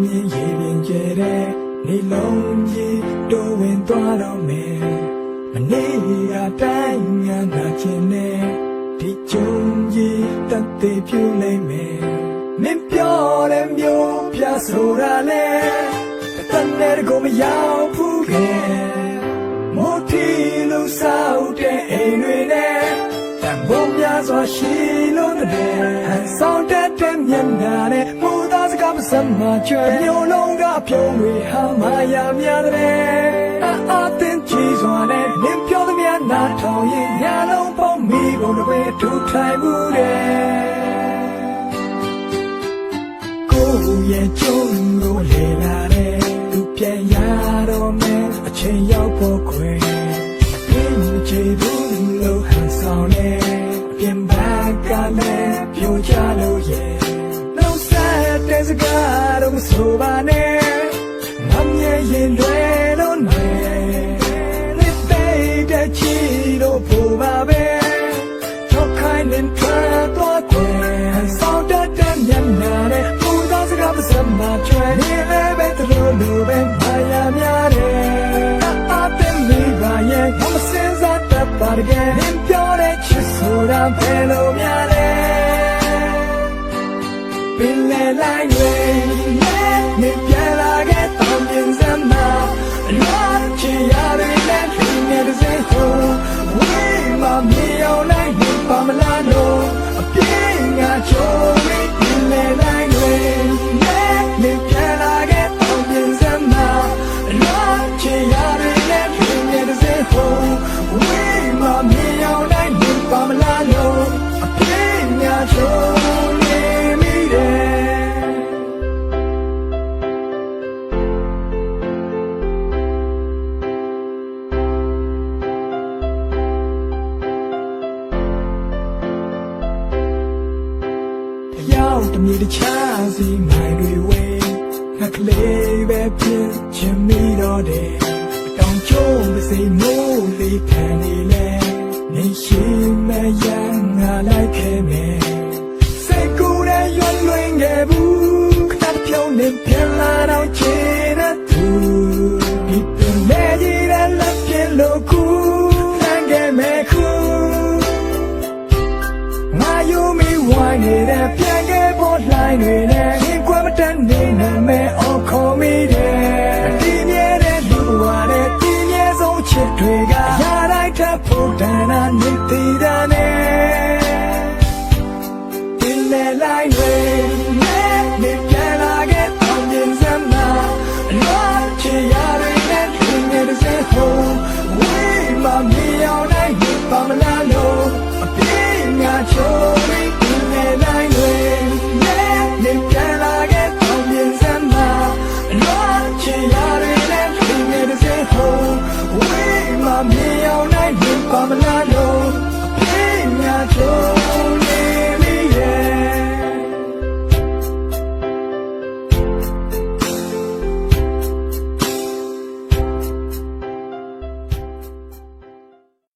မြင်ရေပြင်ကျဲတဲ့နေလုံးကြီးတိုးဝင်သွားတော့မယ်မနေ့ကတိုင်းငါနာချင်တဲ့ဒီကြုံကြီးတတ်သေးပြုလိုက်မယ်မင်းပြောတဲ့မျိုးပြဆိုတာလေတန်တဲ့ကိုမရောက်ဘူးခဲ့မို့တီလို့စောက်တဲ့အိမ်တွေနဲ့တန်ဖိုးများစွာရှိလို့တဲ့ဆောင်းတဲ့မျက်နှာနဲ့မူသားစကားမစမ်းမချွဲမျိုးလုံးကပြုံးတွေဟာမာယာများတဲ့အတင်းကြီးစွာနဲ့နင်းပြောသမျှနားထောင်ရင်ညာလုံးပေါင်းမိကုန်တွေထူထိုင်မှုတဲ့ကိုရဲ့ကျုံကိုလေလာတဲ့သူပြန်ရတော့မယ်အချိန်ရောက်ဖို့ခွေပြင်းချေဘူးလို့ဟန်ဆောင်နေပြင်ပကလည်းပြိုချလို့ရဲ့တဲ့စကားတော့မဆိုပါနဲ့ငါမြင်ရင်တွေလို့နေနေတဲ့ချီလို့ပို့ပါပဲတော့ခိုင်းနေတော့တဲ့ဆောင်းတဲ့ညနာနဲ့ပူသားစကားမစမ်းမချွဲနေလည်းပဲတို့လိုပဲမာယာများတယ်အတဲ့မိပါရဲ့မစင်စားတတ်ပါရဲ့ပြောတဲ့ချစ်ဆိုတာဘယ်လိုများလဲပင်လေလိုက်တွေနေပြလာခဲ့တောင်းပြင်းစမ်းမလာချင်ရတဲ့လက်တွေနဲ့တစ်စက်ဟိုဝေးမမြေအောင်လိုက်နေပါမလားလို့အပြင်းငါချိုးပြီးပင်လေလိုက်တွေနေပြလာခဲ့တောင်းပြင်းစမ်းမလာချင်ရတဲ့လက်တွေနဲ့တစ်စက်ဟိုဝေးမမြေအောင်လိုက်နေပါမလားလို့အပြင်းငါချိုးတမြေတခြားစီမိုင်တွေဝေးငါကလေးပဲဖြစ်ချင်မိတော့တယ်အတောင်ကျုံးမစိမိုးလေးခံနေလဲနေရှိမဲ့ရန်ငါလိုက်ခဲ့မယ်စိတ်ကူးတဲ့ရွှင်လွင်ခဲ့ဘူးခဏပြုံးနေပြန်လာတော့ချင်တဲ့သူဒီပင်လေးကြီးတဲ့လက်ပြလို့ကူတန်ခဲ့မယ်ခုငါယူမိဝိုင်းနေတဲ့ပြန်ခဲ့ပေါ်လိုက်တွေနဲ့ရင်ကွယ်မတတ်နေနိုင်မဲ့အော်ခေါ်မိတယ်ဒီမြဲတဲ့လူဝါတဲ့ဒီမြဲဆုံးချစ်တွေကရတိုင်းထပ်ဖို့တန်တာနေသေးတာနဲ့ဒီလေလိုက်တွေနဲ့နေပြန်လာခဲ့အောင်မြင်စမ်းမလောချင်ရတဲ့နဲ့ဒီမြဲတဲ့စဟိုဝေးမမြောင်နိုင်ပါမလားလို့အပြင်းငါချိုး